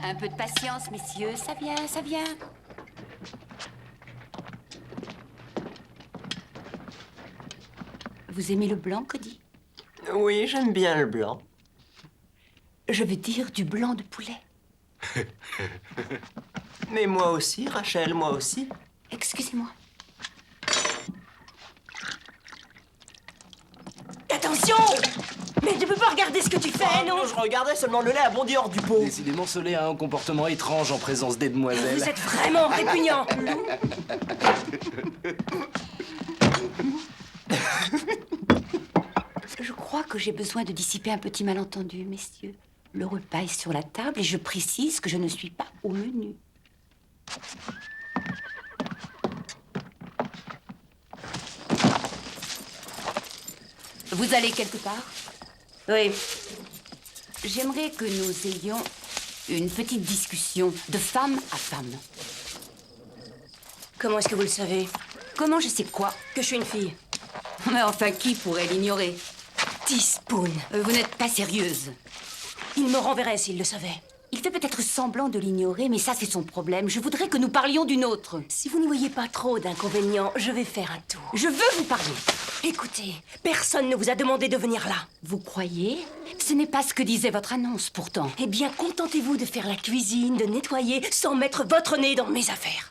Un peu de patience, messieurs, ça vient, ça vient. Vous aimez le blanc, Cody? Oui, j'aime bien le blanc. Je veux dire du blanc de poulet. Mais moi aussi, Rachel, moi aussi. Excusez-moi. Attention! Mais tu peux pas regarder ce que tu fais, non? Je regardais seulement le lait a bondi hors du pot. Décidément, ce lait a un comportement étrange en présence des demoiselles. Vous êtes vraiment répugnant. Je crois que j'ai besoin de dissiper un petit malentendu, messieurs. Le repas est sur la table et je précise que je ne suis pas au menu. Vous allez quelque part? Oui. J'aimerais que nous ayons une petite discussion de femme à femme. Comment est-ce que vous le savez? Comment je sais quoi? Que je suis une fille. Mais enfin, qui pourrait l'ignorer? Teaspoon. Vous n'êtes pas sérieuse. Il me renverrait s'il le savait. Il fait peut-être semblant de l'ignorer, mais ça, c'est son problème. Je voudrais que nous parlions d'une autre. Si vous n'y voyez pas trop d'inconvénients, je vais faire un tour. Je veux vous parler. Écoutez, personne ne vous a demandé de venir là. Vous croyez? Ce n'est pas ce que disait votre annonce, pourtant. Eh bien, contentez-vous de faire la cuisine, de nettoyer, sans mettre votre nez dans mes affaires.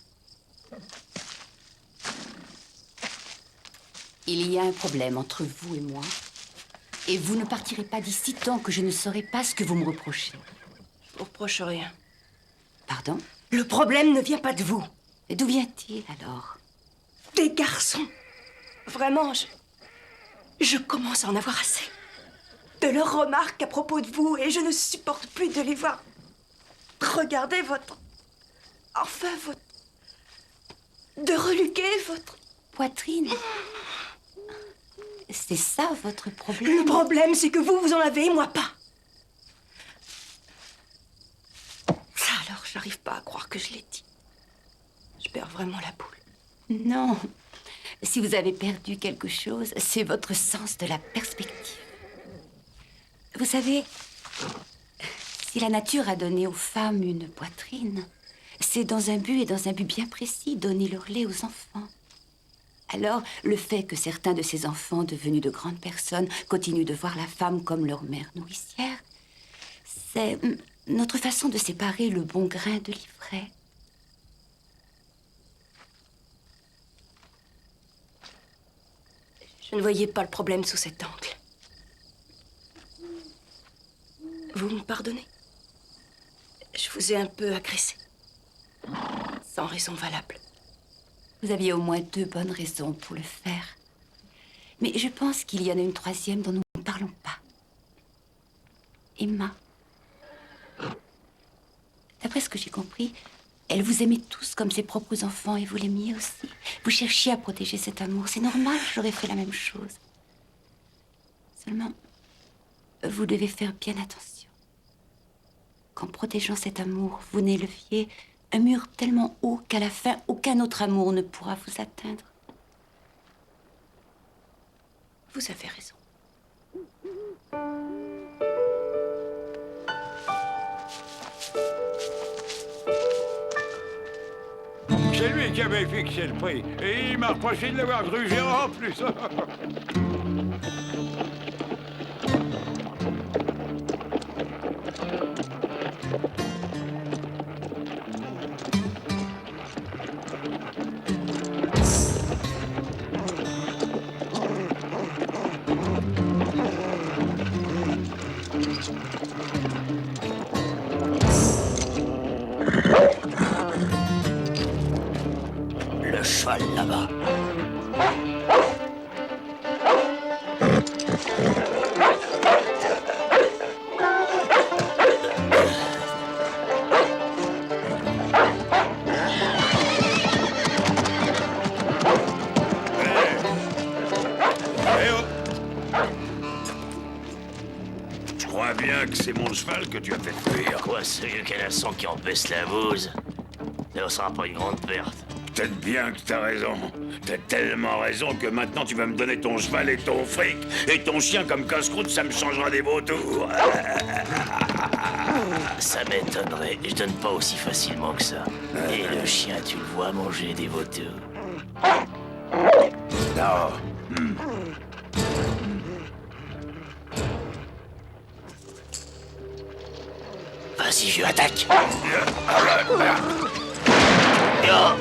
Il y a un problème entre vous et moi. Et vous ne partirez pas d'ici tant que je ne saurai pas ce que vous me reprochez. Je vous reproche rien. Pardon? Le problème ne vient pas de vous. Et d'où vient-il, alors? Des garçons. Vraiment, je commence à en avoir assez. De leurs remarques à propos de vous, et je ne supporte plus de les voir. Regardez votre... Enfin, votre... De reluquer votre... Poitrine? C'est ça, votre problème? Le problème, c'est que vous en avez, moi pas. Ça, alors, j'arrive pas à croire que je l'ai dit. Je perds vraiment la boule. Non. Si vous avez perdu quelque chose, c'est votre sens de la perspective. Vous savez, si la nature a donné aux femmes une poitrine, c'est dans un but et dans un but bien précis, donner leur lait aux enfants. Alors, le fait que certains de ces enfants, devenus de grandes personnes, continuent de voir la femme comme leur mère nourricière, c'est notre façon de séparer le bon grain de l'ivraie. Je ne voyais pas le problème sous cet angle. Vous me pardonnez? Je vous ai un peu agressé. Sans raison valable. Vous aviez au moins 2 bonnes raisons pour le faire. Mais je pense qu'il y en a une troisième dont nous ne parlons pas. Emma. D'après ce que j'ai compris, elle vous aimait tous comme ses propres enfants et vous l'aimiez aussi. Vous cherchiez à protéger cet amour. C'est normal, j'aurais fait la même chose. Seulement, vous devez faire bien attention. Qu'en protégeant cet amour, vous n'éleviez un mur tellement haut qu'à la fin, aucun autre amour ne pourra vous atteindre. Vous avez raison. C'est lui qui avait fixé le prix. Et il m'a reproché de l'avoir grugé en plus. Le cheval là-bas. Je crois bien que c'est mon cheval que tu as fait fuir. Quoi, sérieux, canasson qui empêche la bouse? Ça ne sera pas une grande perte. Peut-être bien que t'as raison. T'as tellement raison que maintenant tu vas me donner ton cheval et ton fric. Et ton chien comme casse-croûte, ça me changera des vautours. Ça m'étonnerait. Je donne pas aussi facilement que ça. Et le chien, tu le vois manger des vautours. Non. Vas-y, je attaque. Yo.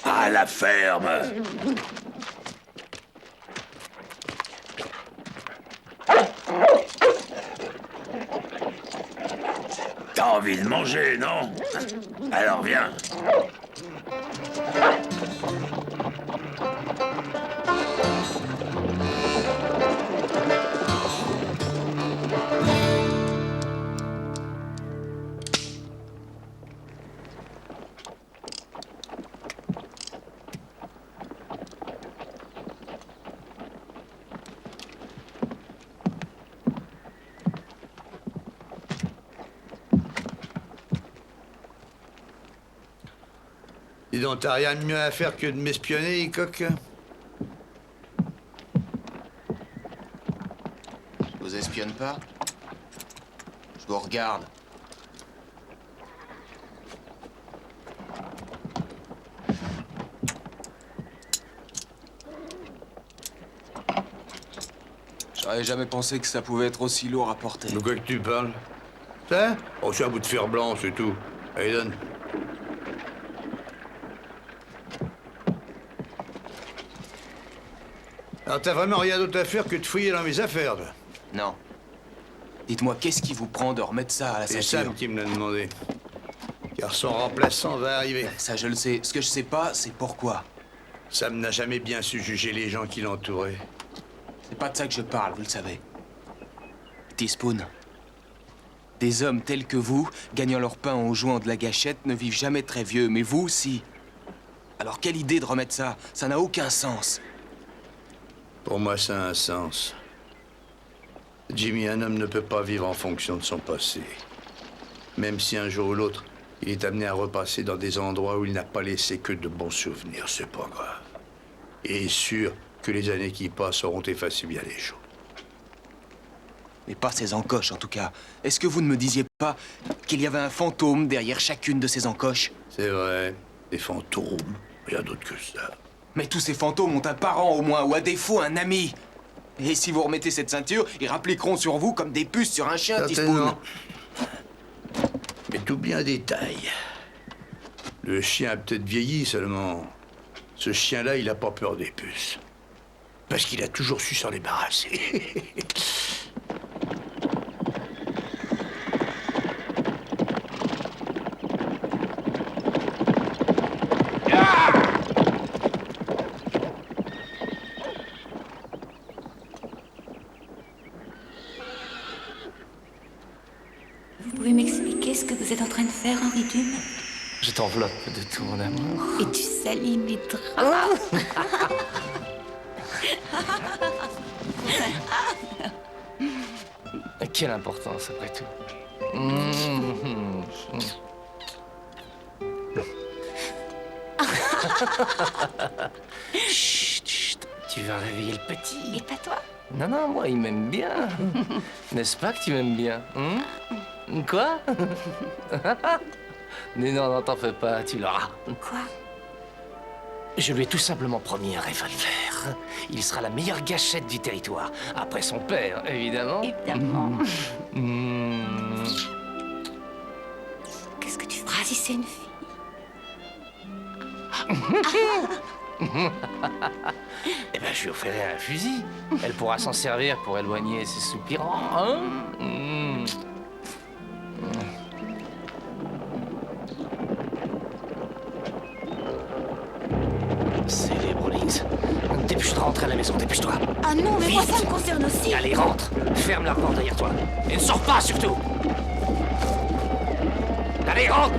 À la ferme. T'as envie de manger, non? Alors viens. Dis donc, t'as rien de mieux à faire que de m'espionner, coq? Je vous espionne pas. Je vous regarde. J'aurais jamais pensé que ça pouvait être aussi lourd à porter. De quoi que tu parles? Ça? Oh, c'est un bout de fer blanc, c'est tout. Allez, donne. Alors, t'as vraiment rien d'autre à faire que de fouiller dans mes affaires, toi? Non. Dites-moi, qu'est-ce qui vous prend de remettre ça à la C'est ceinture? Sam qui me l'a demandé. Car son remplaçant va arriver. Ça, je le sais. Ce que je sais pas, c'est pourquoi. Sam n'a jamais bien su juger les gens qui l'entouraient. C'est pas de ça que je parle, vous le savez. Teaspoon. Des hommes tels que vous, gagnant leur pain en jouant de la gâchette, ne vivent jamais très vieux, mais vous, si. Alors, quelle idée de remettre ça? Ça n'a aucun sens. Pour moi, ça a un sens. Jimmy, un homme ne peut pas vivre en fonction de son passé. Même si un jour ou l'autre, il est amené à repasser dans des endroits où il n'a pas laissé que de bons souvenirs, c'est pas grave. Et sûr que les années qui passent auront effacé bien les choses. Mais pas ces encoches, en tout cas. Est-ce que vous ne me disiez pas qu'il y avait un fantôme derrière chacune de ces encoches? C'est vrai, des fantômes, rien d'autre que ça. Mais tous ces fantômes ont un parent au moins, ou à défaut un ami. Et si vous remettez cette ceinture, ils rappliqueront sur vous comme des puces sur un chien, Teaspoon. Certainement. Mais t'oublies un détail. Le chien a peut-être vieilli seulement. Ce chien-là, il a pas peur des puces. Parce qu'il a toujours su s'en débarrasser. Vous pouvez m'expliquer ce que vous êtes en train de faire, Henri Dume? Je t'enveloppe de tout mon amour. Et tu salis mes draps. Quelle importance, après tout. Chut, chut, tu vas réveiller le petit. Et pas toi? Non, non, moi, il m'aime bien. N'est-ce pas que tu m'aimes bien? Quoi? Mais non, non, t'en fais pas, tu l'auras. Quoi? Je lui ai tout simplement promis un revolver. Il sera la meilleure gâchette du territoire. Après son père, évidemment. Évidemment. Mmh. Qu'est-ce que tu feras si c'est une fille? Eh ben, je lui offrirai un fusil. Elle pourra s'en servir pour éloigner ses soupirants. Hein? Mmh. C'est les Brolins. Dépêche-toi, rentre à la maison, dépêche-toi. Ah non, mais moi Vite. ça me concerne aussi. Allez, rentre. Ferme la porte derrière toi. Et ne sors pas, surtout. Allez, rentre.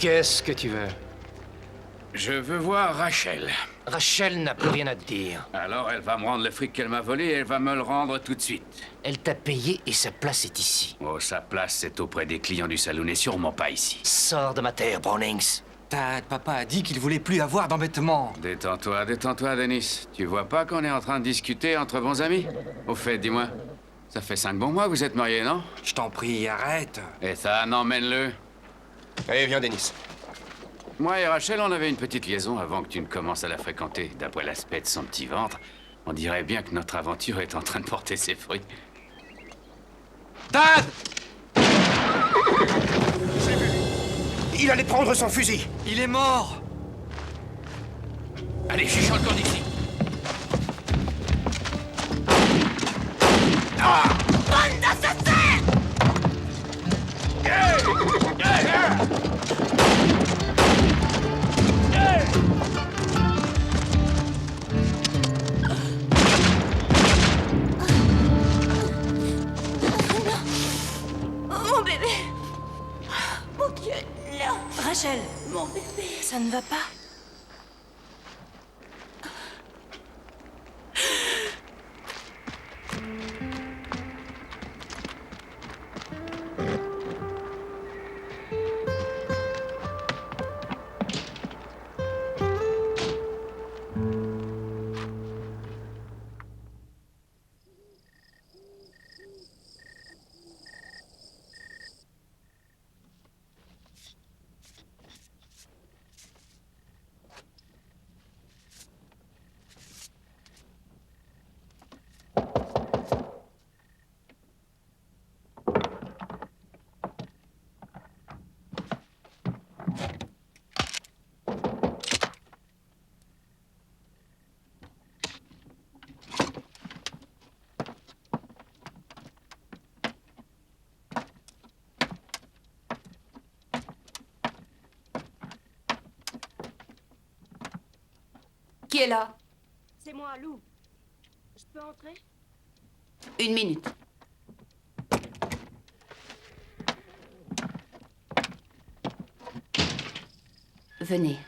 Qu'est-ce que tu veux? Je veux voir Rachel. Rachel n'a plus rien à te dire. Alors elle va me rendre le fric qu'elle m'a volé et elle va me le rendre tout de suite. Elle t'a payé et sa place est ici. Oh, sa place, c'est auprès des clients du salon et sûrement pas ici. Sors de ma terre, Brownings. Dad, papa a dit qu'il voulait plus avoir d'embêtements. Détends-toi, Denis. Tu vois pas qu'on est en train de discuter entre bons amis? Au fait, dis-moi, ça fait 5 bons mois que vous êtes mariés, non? Je t'en prie, arrête. Ethan, emmène-le. Allez, viens, Denis. Moi et Rachel, on avait une petite liaison avant que tu ne commences à la fréquenter. D'après l'aspect de son petit ventre, on dirait bien que notre aventure est en train de porter ses fruits. Dad! Il allait prendre son fusil. Il est mort! Allez, chuchote le camp d'ici. Mon bébé. Mon Dieu, non. Rachel, mon bébé. Ça ne va pas? Qui est là? C'est moi, Lou. Je peux entrer? 1 minute. Venez.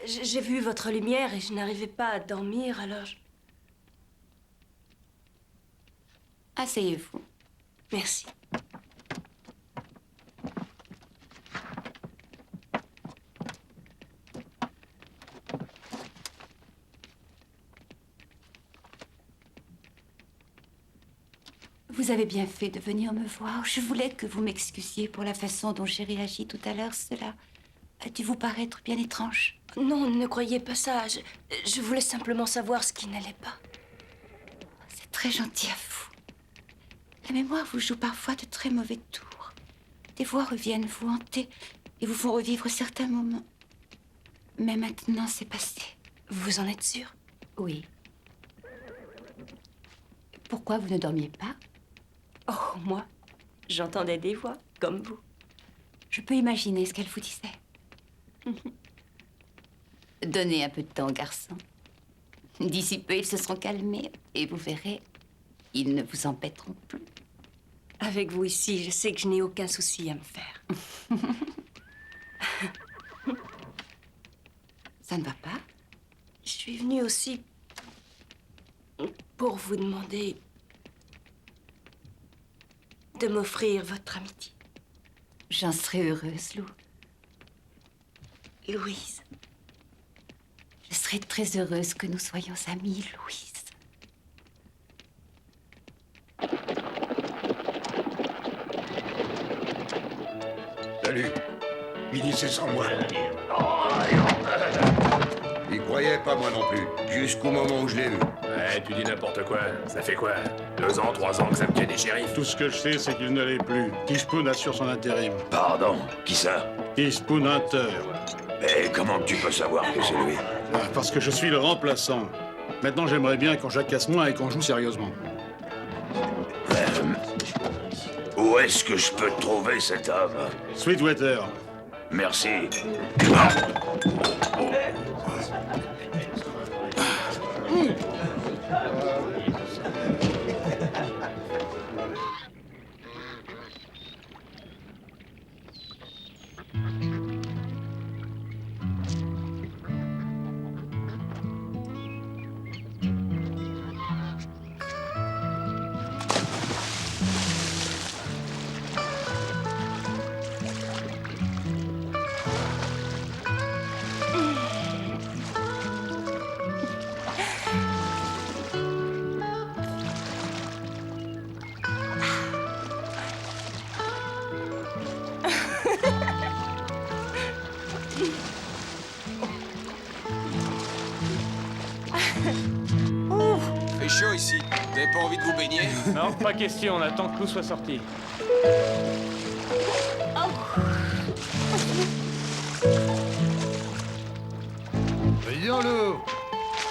J'ai vu votre lumière et je n'arrivais pas à dormir, alors Asseyez-vous. Merci. Vous avez bien fait de venir me voir. Je voulais que vous m'excusiez pour la façon dont j'ai réagi tout à l'heure. Cela a dû vous paraître bien étrange. Non, ne croyez pas ça. Je voulais simplement savoir ce qui n'allait pas. C'est très gentil à vous. La mémoire vous joue parfois de très mauvais tours. Des voix reviennent vous hanter et vous font revivre certains moments. Mais maintenant, c'est passé. Vous en êtes sûr? Oui. Pourquoi vous ne dormiez pas? Oh, moi, j'entendais des voix, comme vous. Je peux imaginer ce qu'elle vous disait. Donnez un peu de temps aux garçons. D'ici peu, ils se seront calmés et vous verrez, ils ne vous embêteront plus. Avec vous ici, je sais que je n'ai aucun souci à me faire. Ça ne va pas? Je suis venue aussi pour vous demander de m'offrir votre amitié. J'en serai heureuse, Lou. Louise. Je serai très heureuse que nous soyons amies, Louise. Salut. Finissez sans moi. Il croyait pas, moi non plus. Jusqu'au moment où je l'ai vu. Ouais, tu dis n'importe quoi. Ça fait quoi? 2 ans, 3 ans que ça me tient des shérifs? Tout ce que je sais, c'est qu'il ne l'est plus. Teaspoon assure son intérim. Pardon, qui ça? Teaspoon Hunter. Et comment tu peux savoir que c'est lui? Parce que je suis le remplaçant. Maintenant, j'aimerais bien qu'on jacasse moins et qu'on joue sérieusement. Où est-ce que je peux trouver cet homme? Sweetwater. Merci. Fait chaud ici. Vous avez pas envie de vous baigner? Non, pas question, on attend que Lou soit sorti. Dis donc, Lou.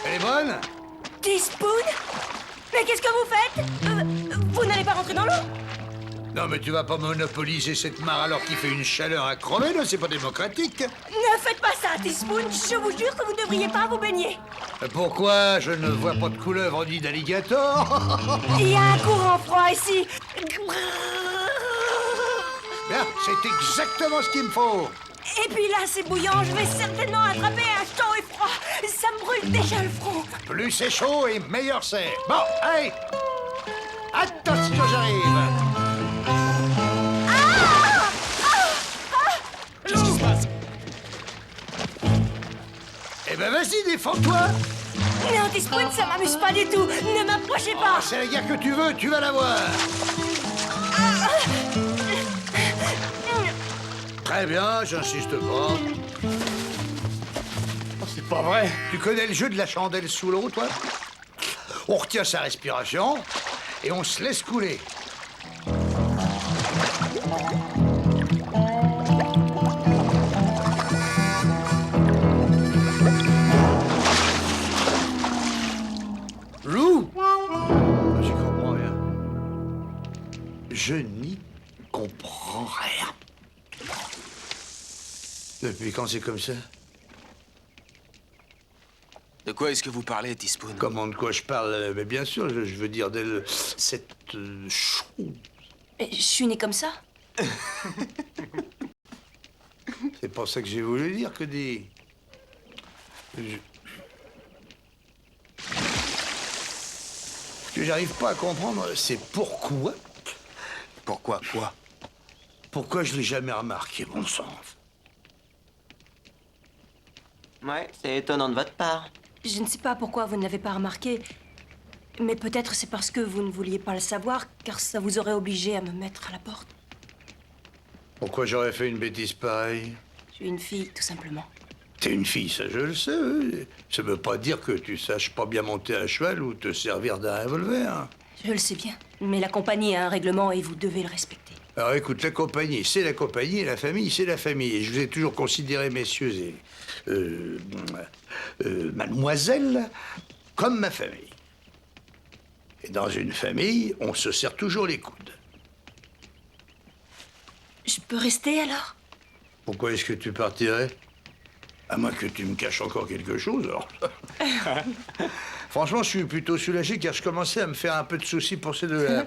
Elle est bonne? Teaspoon? Mais qu'est-ce que vous faites? Vous n'allez pas rentrer dans l'eau? Non, mais tu vas pas monopoliser cette mare alors qu'il fait une chaleur à crever, là, c'est pas démocratique. Ne faites pas ça, Teaspoon. Je vous jure que vous ne devriez pas vous baigner. Pourquoi je ne vois pas de couleuvre ni d'alligator? Il y a un courant froid ici. Bien, c'est exactement ce qu'il me faut. Et puis là, c'est bouillant. Je vais certainement attraper un chaud et froid. Ça me brûle déjà le front. Plus c'est chaud et meilleur c'est. Bon, allez. Attention, j'arrive. Qu'est-ce qui se passe? Eh ben vas-y, défends-toi. Non, Teaspoon, ça m'amuse pas du tout. Ne m'approchez pas. Oh, c'est la guerre que tu veux, tu vas la voir. Très bien, j'insiste pas. Oh, c'est pas vrai. Tu connais le jeu de la chandelle sous l'eau, toi? On retient sa respiration et on se laisse couler. Lou? J'y comprends rien. Je n'y comprends rien. Depuis quand c'est comme ça? De quoi est-ce que vous parlez, Teaspoon? Comment de quoi je parle? Mais bien sûr, je veux dire cette chose. Je suis née comme ça? C'est pas ça que j'ai voulu dire que des... Ce que j'arrive pas à comprendre, c'est pourquoi... Pourquoi quoi? Pourquoi je l'ai jamais remarqué, bon sang. Ouais, c'est étonnant de votre part. Je ne sais pas pourquoi vous ne l'avez pas remarqué, mais peut-être c'est parce que vous ne vouliez pas le savoir, car ça vous aurait obligé à me mettre à la porte. Pourquoi j'aurais fait une bêtise pareille? Je suis une fille, tout simplement. T'es une fille, ça je le sais. Oui. Ça veut pas dire que tu saches pas bien monter à cheval ou te servir d'un revolver. Je le sais bien, mais la compagnie a un règlement et vous devez le respecter. Alors écoute, la compagnie, c'est la compagnie, et la famille, c'est la famille. Et je vous ai toujours considéré, messieurs et mademoiselle, comme ma famille. Et dans une famille, on se serre toujours les coudes. Je peux rester alors? Pourquoi est-ce que tu partirais? À moins que tu me caches encore quelque chose, alors. Franchement, je suis plutôt soulagé car je commençais à me faire un peu de soucis pour ces deux-là.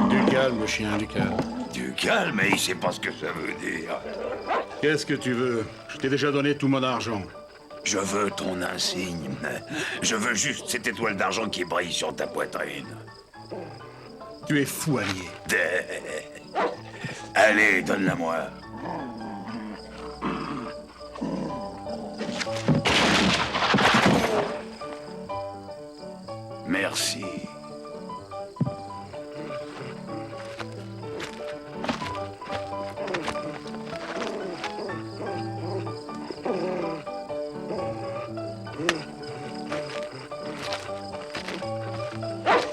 Du calme, chien, du calme. Du calme, mais il sait pas ce que ça veut dire. Qu'est-ce que tu veux? Je t'ai déjà donné tout mon argent. Je veux ton insigne. Je veux juste cette étoile d'argent qui brille sur ta poitrine. Tu es fou, allié. Allez, donne-la-moi. Merci.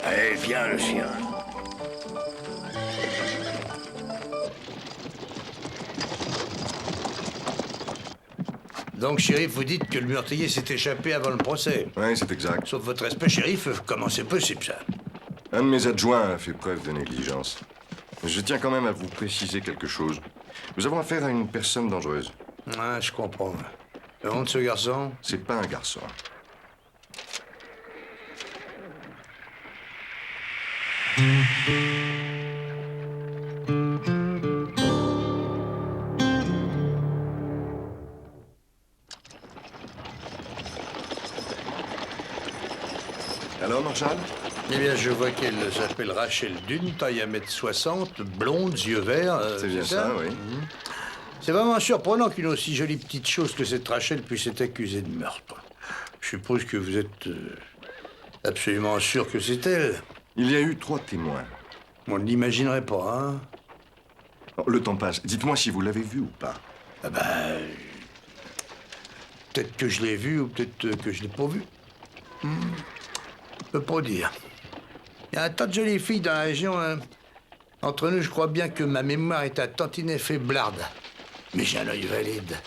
Allez, viens, le chien. Donc, shérif, vous dites que le meurtrier s'est échappé avant le procès. Oui, c'est exact. Sauf votre respect, shérif, comment c'est possible, ça? Un de mes adjoints a fait preuve de négligence. Je tiens quand même à vous préciser quelque chose. Nous avons affaire à une personne dangereuse. Ah, je comprends. Le nom de ce garçon? C'est pas un garçon. Alors, Marshall? Eh bien, je vois qu'elle s'appelle Rachel Dune, taille 1m60, blonde, yeux verts. C'est bien ça, oui. C'est vraiment surprenant qu'une aussi jolie petite chose que cette Rachel puisse être accusée de meurtre. Je suppose que vous êtes absolument sûr que c'est elle. Il y a eu 3 témoins. On ne l'imaginerait pas, hein? Oh, le temps passe. Dites-moi si vous l'avez vu ou pas. Ah ben... Peut-être que je l'ai vu ou peut-être que je l'ai pas vu. Je peux pas dire. Il y a un tas de jolies filles dans la région. Hein. Entre nous, je crois bien que ma mémoire est à tantinet faiblarde. Mais j'ai un œil valide.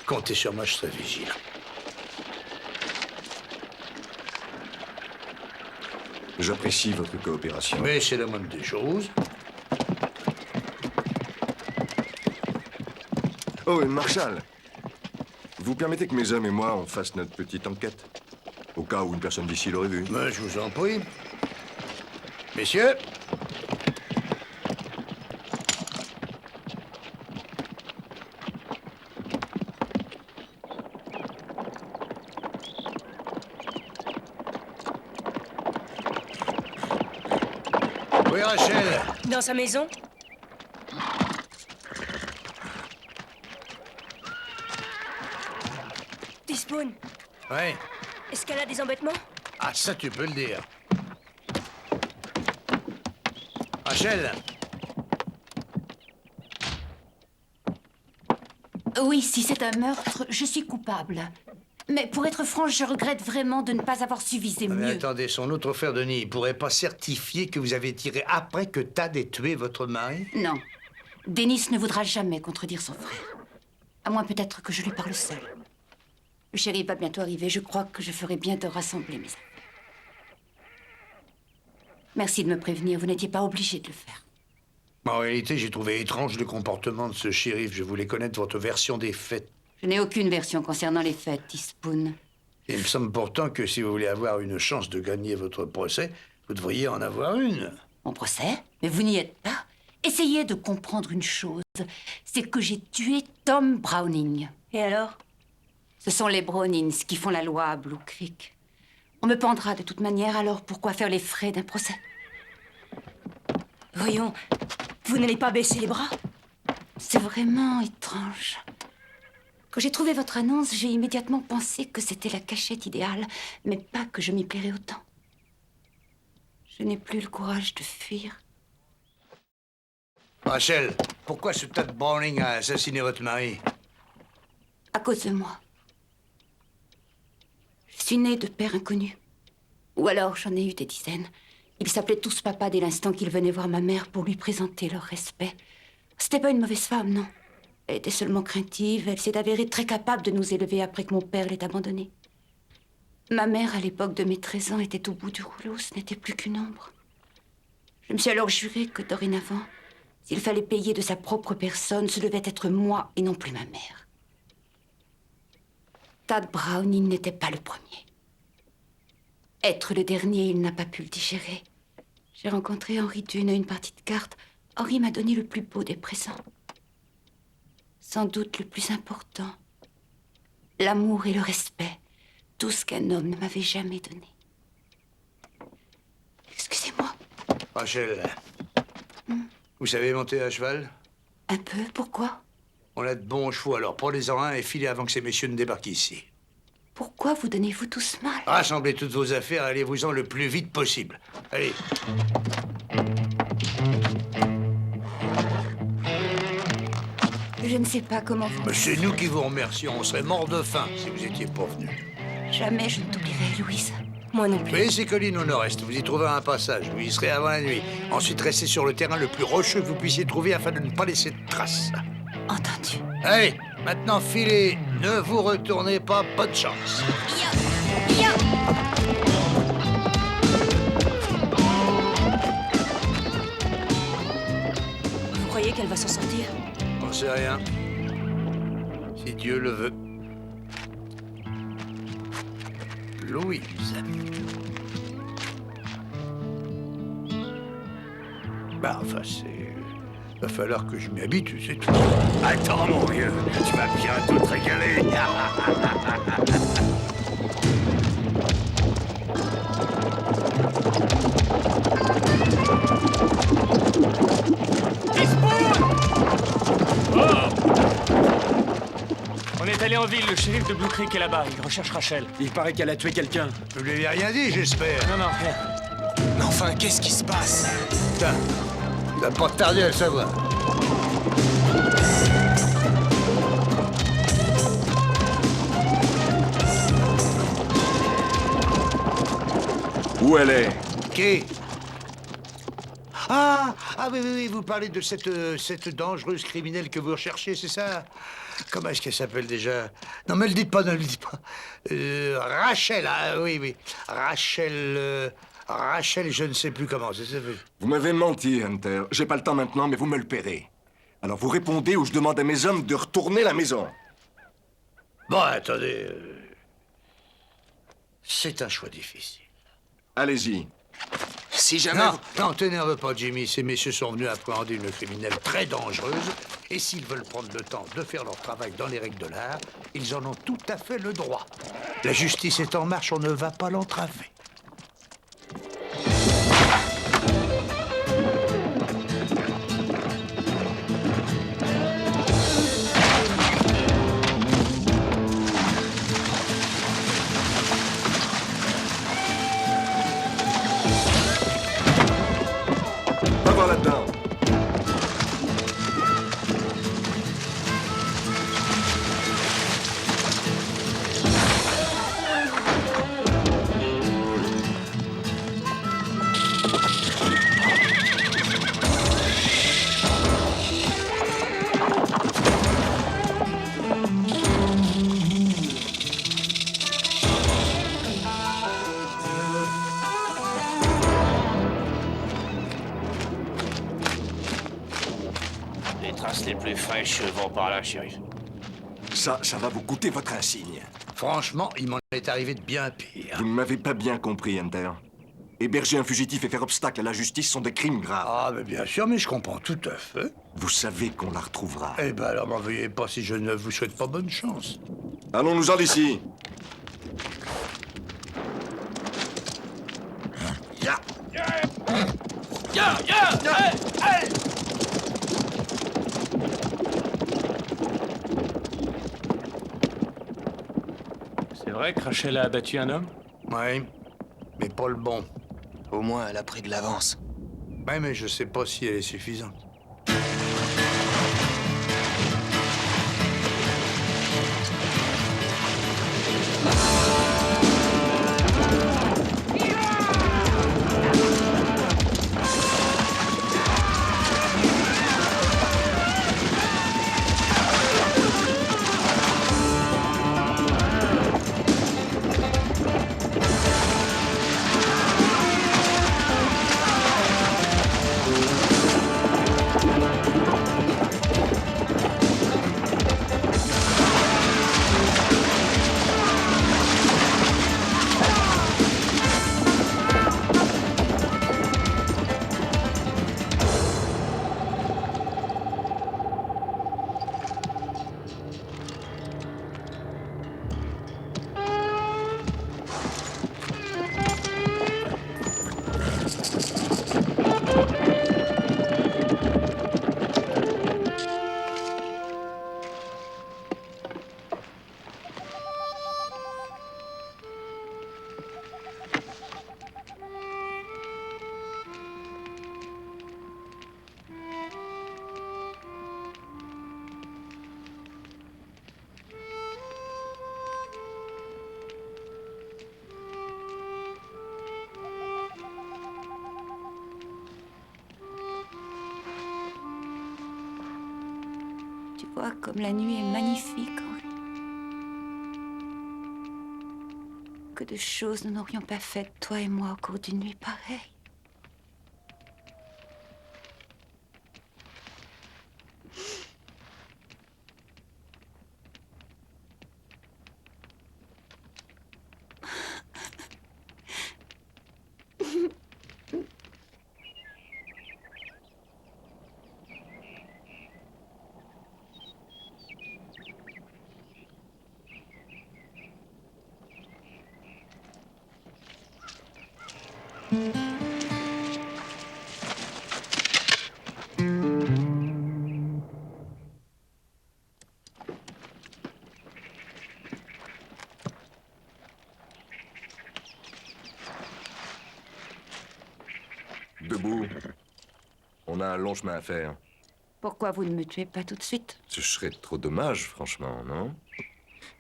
Comptez sur moi, je serai vigilant. J'apprécie votre coopération. Mais c'est la moindre des choses. Oh, et Marshall, vous permettez que mes hommes et moi, on fasse notre petite enquête? Au cas où une personne d'ici l'aurait vu. Mais je vous en prie. Messieurs. Oui, Rachel. Dans sa maison? Teaspoon, Oui. est-ce qu'elle a des embêtements? Ah, ça, tu peux le dire. Rachel. Oui, si c'est un meurtre, je suis coupable. Mais pour être franche, je regrette vraiment de ne pas avoir su viser Mais mieux. attendez, son autre frère Denis, il pourrait pas certifier que vous avez tiré après que Tad ait tué votre mari? Non. Denis ne voudra jamais contredire son frère. À moins peut-être que je lui parle seul. Le shérif va bientôt arriver. Je crois que je ferai bien de rassembler mes affaires. Merci de me prévenir. Vous n'étiez pas obligé de le faire. En réalité, j'ai trouvé étrange le comportement de ce shérif. Je voulais connaître votre version des faits. Je n'ai aucune version concernant les faits, Teaspoon. Il me semble pourtant que si vous voulez avoir une chance de gagner votre procès, vous devriez en avoir une. Mon procès? Mais vous n'y êtes pas. Essayez de comprendre une chose. C'est que j'ai tué Tom Browning. Et alors? Ce sont les Brownings qui font la loi à Blue Creek. On me pendra de toute manière, alors pourquoi faire les frais d'un procès? Voyons, vous n'allez pas baisser les bras? C'est vraiment étrange. Quand j'ai trouvé votre annonce, j'ai immédiatement pensé que c'était la cachette idéale, mais pas que je m'y plairais autant. Je n'ai plus le courage de fuir. Rachel, pourquoi ce Tad Browning a assassiné votre mari? À cause de moi. Je suis née de père inconnu. Ou alors j'en ai eu des dizaines. Ils s'appelaient tous papa dès l'instant qu'ils venaient voir ma mère pour lui présenter leur respect. C'était pas une mauvaise femme, non. Elle était seulement craintive. Elle s'est avérée très capable de nous élever après que mon père l'ait abandonnée. Ma mère, à l'époque de mes 13 ans, était au bout du rouleau. Ce n'était plus qu'une ombre. Je me suis alors juré que dorénavant, s'il fallait payer de sa propre personne, ce devait être moi et non plus ma mère. Tad Browning n'était pas le premier. Être le dernier, il n'a pas pu le digérer. J'ai rencontré Henry Dune à une partie de cartes. Henry m'a donné le plus beau des présents. Sans doute le plus important. L'amour et le respect. Tout ce qu'un homme ne m'avait jamais donné. Excusez-moi. Rachel, vous savez monter à cheval? Un peu, pourquoi? On a de bons chevaux, alors prenez-en un et filez avant que ces messieurs ne débarquent ici. Pourquoi vous donnez-vous tous mal? Rassemblez toutes vos affaires, allez-vous-en le plus vite possible. Allez. Je ne sais pas comment vous... Mais c'est nous qui vous remercions. On serait morts de faim si vous étiez pas venus. Jamais je ne t'oublierai, Louise. Moi non plus. Oui, c'est colline au nord-est. Vous y trouverez un passage. Vous y serez avant la nuit. Ensuite, restez sur le terrain le plus rocheux que vous puissiez trouver afin de ne pas laisser de traces. Entendu. Allez, maintenant filez. Ne vous retournez pas. Bonne chance. Vous croyez qu'elle va s'en sortir? On sait rien. Si Dieu le veut. Louise. Bah, enfin, va falloir que je m'y habitue, c'est tout. Attends, mon vieux, tu vas bientôt te régaler. en ville, le shérif de Blue Creek est là-bas. Il recherche Rachel. Il paraît qu'elle a tué quelqu'un. Vous lui avez rien dit, j'espère. Non, rien. Mais enfin, qu'est-ce qui se passe? Putain, ça va pas tarder à le savoir. Où elle est? Qui? Ah, oui, vous parlez de cette dangereuse criminelle que vous recherchez, c'est ça? Comment est-ce qu'elle s'appelle déjà? Non, mais ne le dites pas, ne le dites pas. Rachel, oui. Rachel, je ne sais plus comment, c'est ça. Vous m'avez menti, Hunter. J'ai pas le temps maintenant, mais vous me le paierez. Alors vous répondez ou je demande à mes hommes de retourner la maison. Bon, attendez. C'est un choix difficile. Allez-y. Si jamais... Non, t'énerve pas, Jimmy. Ces messieurs sont venus appréhender une criminelle très dangereuse. Et s'ils veulent prendre le temps de faire leur travail dans les règles de l'art, ils en ont tout à fait le droit. La justice est en marche, on ne va pas l'entraver. Va voir là-dedans. Les traces les plus fraîches vont par là, shérif. Ça va vous coûter votre insigne. Franchement, il m'en est arrivé de bien pire. Vous ne m'avez pas bien compris, Hunter. Héberger un fugitif et faire obstacle à la justice sont des crimes graves. Ah, mais bien sûr, mais je comprends tout à fait. Vous savez qu'on la retrouvera. Eh ben alors, m'en veuillez pas si je ne vous souhaite pas bonne chance. Allons-nous-en d'ici. C'est vrai que Rachel a abattu un homme? Oui, mais pas le bon. Au moins, elle a pris de l'avance. Ouais, mais je sais pas si elle est suffisante. Tu vois comme la nuit est magnifique, Henri. Que de choses nous n'aurions pas faites, toi et moi, au cours d'une nuit pareille. Debout. On a un long chemin à faire. Pourquoi vous ne me tuez pas tout de suite? Ce serait trop dommage, franchement, non?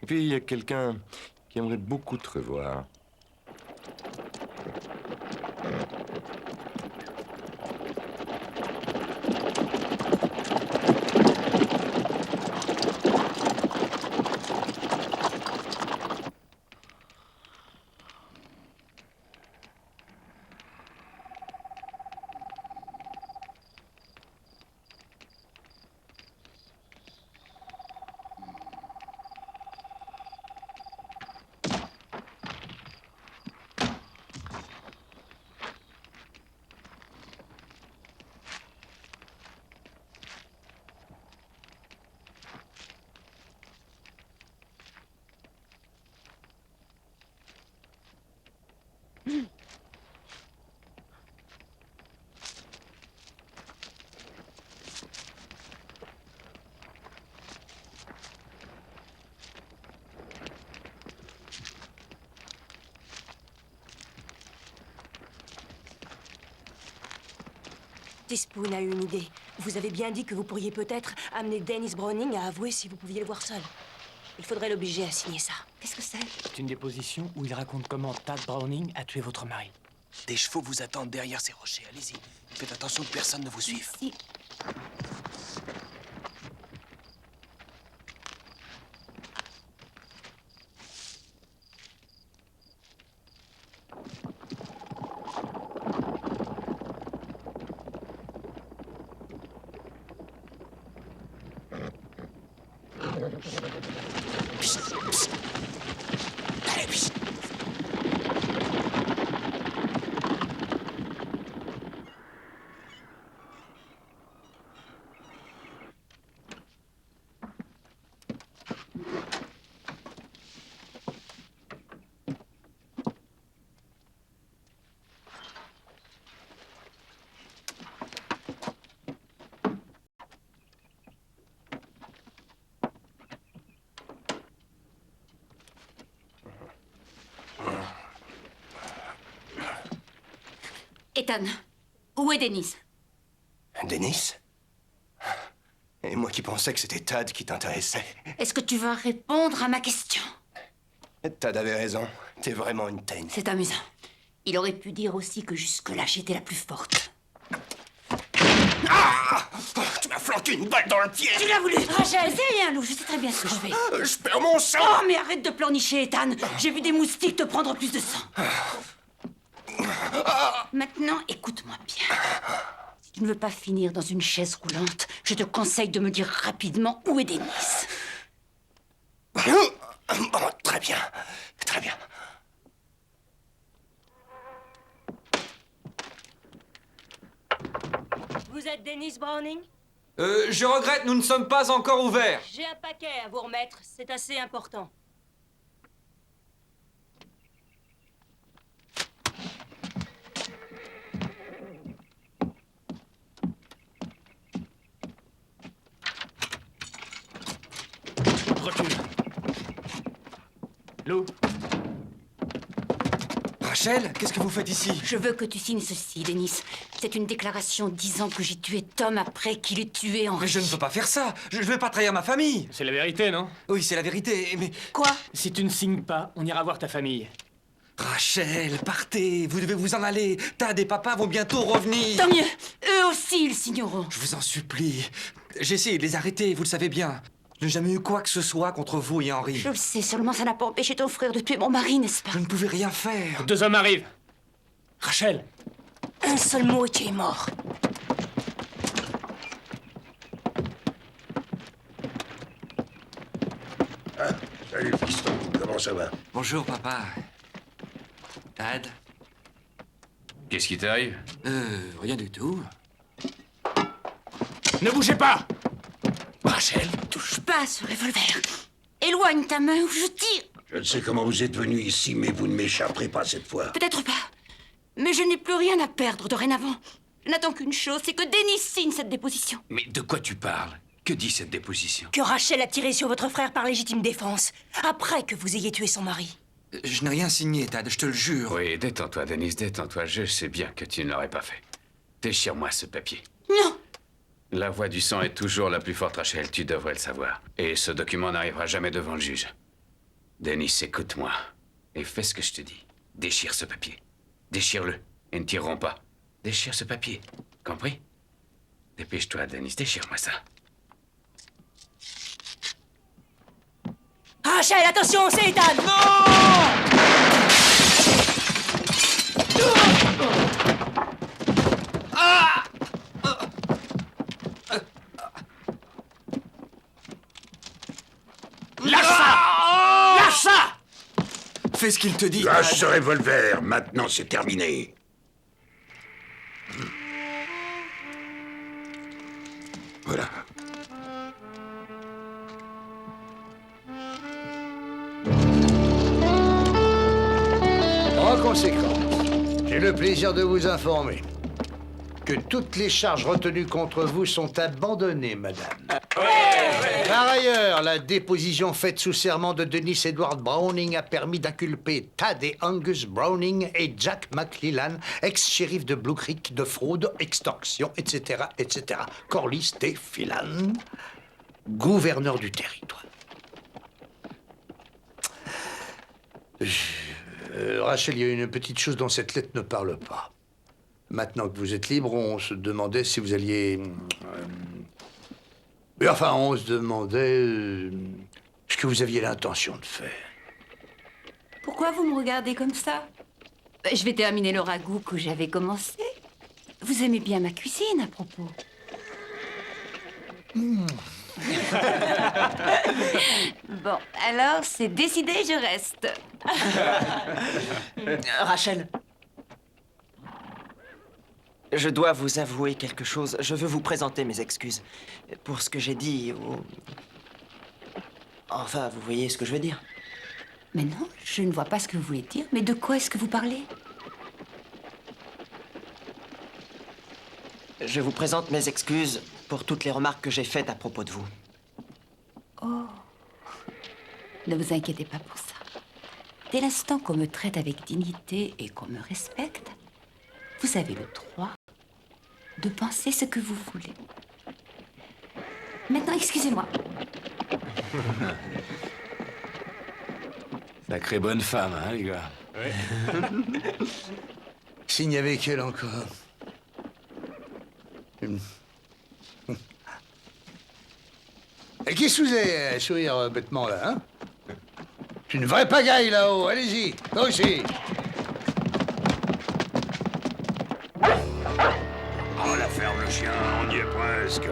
Et puis, il y a quelqu'un qui aimerait beaucoup te revoir. Teaspoon a eu une idée. Vous avez bien dit que vous pourriez peut-être amener Dennis Browning à avouer si vous pouviez le voir seul. Il faudrait l'obliger à signer ça. Qu'est-ce que c'est? C'est une déposition où il raconte comment Tad Browning a tué votre mari. Des chevaux vous attendent derrière ces rochers. Allez-y. Faites attention que personne ne vous suive. Si. Ethan, où est Dennis? Dennis? Et moi qui pensais que c'était Tad qui t'intéressait. Est-ce que tu vas répondre à ma question? Tad avait raison. T'es vraiment une teigne. C'est amusant. Il aurait pu dire aussi que jusque-là, j'étais la plus forte. Ah! Tu m'as flanqué une balle dans le pied! Tu l'as voulu! Rachel, c'est rien, Lou, je sais très bien ce que je fais. Je perds mon sang! Oh, mais arrête de pleurnicher, Ethan. J'ai vu des moustiques te prendre plus de sang. Maintenant, écoute-moi bien. Si tu ne veux pas finir dans une chaise roulante, je te conseille de me dire rapidement où est Dennis. Bon, très bien. Très bien. Vous êtes Dennis Browning? Je regrette, nous ne sommes pas encore ouverts. J'ai un paquet à vous remettre, c'est assez important. Recule. Lou. Rachel, qu'est-ce que vous faites ici? Je veux que tu signes ceci, Dennis. C'est une déclaration disant que j'ai tué Tom après qu'il ait tué Henry. Mais je ne peux pas faire ça. Je ne vais pas trahir ma famille. C'est la vérité, non? Oui, c'est la vérité, mais... Quoi? Si tu ne signes pas, on ira voir ta famille. Rachel, partez. Vous devez vous en aller. Tad et papa vont bientôt revenir. Tant mieux. Eux aussi, ils signeront. Je vous en supplie. J'ai essayé de les arrêter, vous le savez bien. Je n'ai jamais eu quoi que ce soit contre vous et Henry. Je le sais, seulement ça n'a pas empêché ton frère de tuer mon mari, n'est-ce pas? Je ne pouvais rien faire. 2 hommes arrivent. Rachel. Un seul mot et tu es mort. Ah, salut, fiston. Comment ça va? Bonjour, papa. Tad? Qu'est-ce qui t'arrive? Rien du tout. Ne bougez pas! Rachel? Touche pas à ce revolver. Éloigne ta main ou je tire. Je ne sais comment vous êtes venu ici, mais vous ne m'échapperez pas cette fois. Peut-être pas. Mais je n'ai plus rien à perdre dorénavant. Je n'attends qu'une chose, c'est que Dennis signe cette déposition. Mais de quoi tu parles? Que dit cette déposition? Que Rachel a tiré sur votre frère par légitime défense, après que vous ayez tué son mari. Je n'ai rien signé, Tad, je te le jure. Oui, détends-toi, Dennis, détends-toi. Je sais bien que tu ne l'aurais pas fait. Déchire-moi ce papier. Non! La voix du sang est toujours la plus forte, Rachel, tu devrais le savoir. Et ce document n'arrivera jamais devant le juge. Denis, écoute-moi. Et fais ce que je te dis. Déchire ce papier. Déchire-le. Et ne tirerons pas. Déchire ce papier. Compris? Dépêche-toi, Denis, déchire-moi ça. Rachel, attention, c'est Ethan! Lâche ça! Lâche ça! Fais ce qu'il te dit. Lâche ce revolver, maintenant c'est terminé. Voilà. En conséquence, j'ai le plaisir de vous informer que toutes les charges retenues contre vous sont abandonnées, madame. Par ailleurs, la déposition faite sous serment de Denis Edward Browning a permis d'inculper Tad et Angus Browning et Jack McClellan, ex-shérif de Blue Creek, de fraude, extorsion, etc., etc. Corliss T. Phelan, gouverneur du territoire. Rachel, il y a une petite chose dont cette lettre ne parle pas. Maintenant que vous êtes libre, on se demandait si vous alliez... on se demandait ce que vous aviez l'intention de faire. Pourquoi vous me regardez comme ça? Je vais terminer le ragoût que j'avais commencé. Vous aimez bien ma cuisine, à propos. Bon, alors, c'est décidé, je reste. Rachel. Je dois vous avouer quelque chose. Je veux vous présenter mes excuses pour ce que j'ai dit ou... Enfin, vous voyez ce que je veux dire. Mais non, je ne vois pas ce que vous voulez dire. Mais de quoi est-ce que vous parlez? Je vous présente mes excuses pour toutes les remarques que j'ai faites à propos de vous. Oh. Ne vous inquiétez pas pour ça. Dès l'instant qu'on me traite avec dignité et qu'on me respecte, vous avez le droit de penser ce que vous voulez. Maintenant, excusez-moi. Sacrée bonne femme, hein, les gars? Oui. Signe avec elle encore. Et qu'est-ce que vous avez à sourire bêtement, là, hein? C'est une vraie pagaille, là-haut. Allez-y, toi aussi. On la ferme, le chien, on y est presque.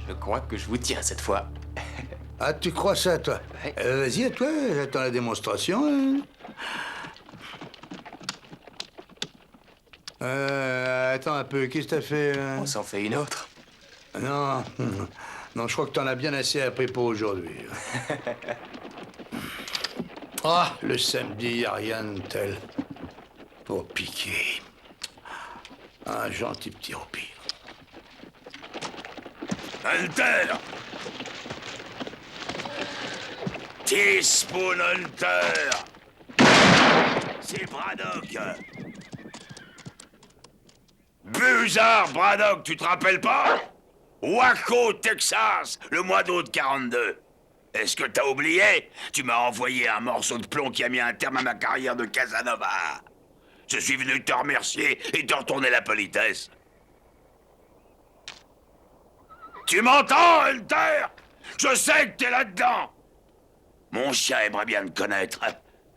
Je crois que je vous tiens cette fois. Ah, tu crois ça, toi? Vas-y, à toi, j'attends la démonstration. Hein. Attends un peu, qu'est-ce que t'as fait? On s'en fait une autre. Non, non, je crois que t'en as bien assez appris pour aujourd'hui. Ah, le samedi, y a rien de tel pour piquer. Un gentil petit roupie. Hunter! Teaspoon Hunter! C'est Braddock! Buzard Braddock, tu te rappelles pas? Waco, Texas, le mois d'août 42. Est-ce que t'as oublié? Tu m'as envoyé un morceau de plomb qui a mis un terme à ma carrière de Casanova. Je suis venu te remercier et te retourner la politesse. Tu m'entends, Hunter? Je sais que t'es là-dedans. Mon chien aimerait bien te connaître.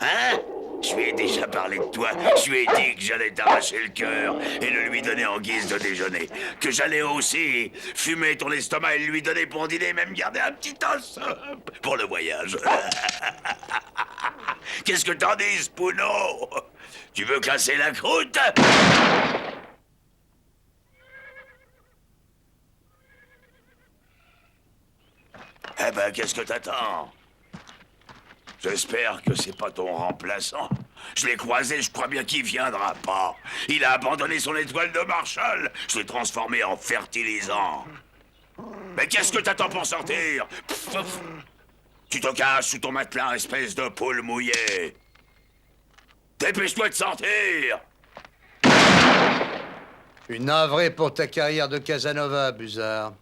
Hein? Je lui ai déjà parlé de toi. Je lui ai dit que j'allais t'arracher le cœur et le lui donner en guise de déjeuner. Que j'allais aussi fumer ton estomac et lui donner pour dîner, même garder un petit os pour le voyage. Qu'est-ce que t'en dis, Spoono? Tu veux casser la croûte? Eh ben, qu'est-ce que t'attends? J'espère que c'est pas ton remplaçant. Je l'ai croisé, je crois bien qu'il viendra pas. Il a abandonné son étoile de Marshall. Je l'ai transformé en fertilisant. Mais qu'est-ce que t'attends pour sortir? Pff. Tu te caches sous ton matelas, espèce de poule mouillée. Dépêche-toi de sortir! Je suis navré pour ta carrière de Casanova, Buzard.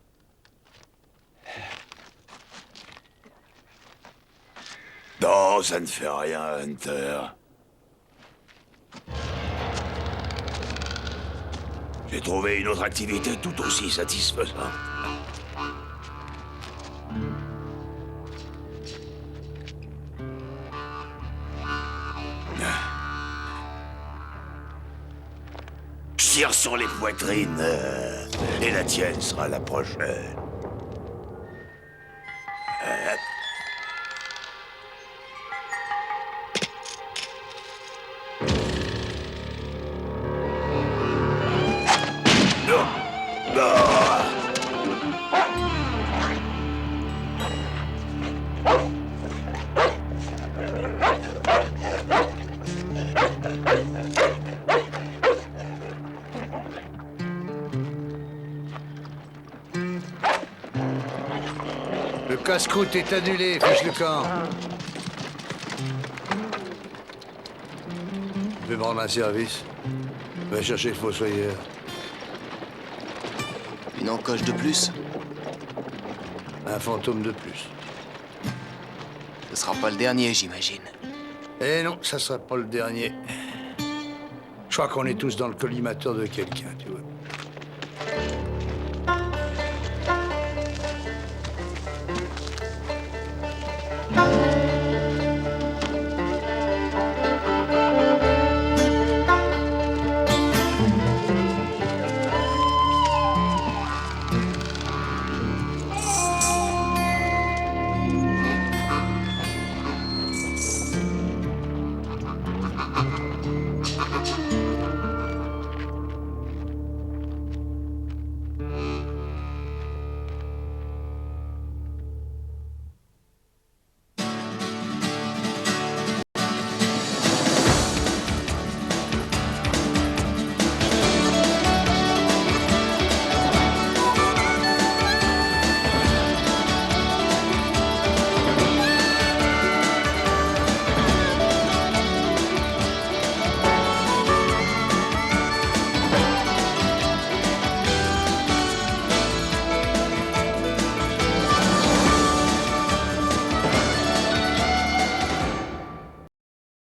Non, ça ne fait rien, Hunter. J'ai trouvé une autre activité tout aussi satisfaisante. Je tire sur les poitrines, et la tienne sera la prochaine. Le casse-croûte est annulé, fiche le camp. Je vais me rendre un service. Va chercher le fossoyeur. Une encoche de plus? Un fantôme de plus. Ce sera pas le dernier, j'imagine. Eh non, ça sera pas le dernier. Je crois qu'on est tous dans le collimateur de quelqu'un, tu vois.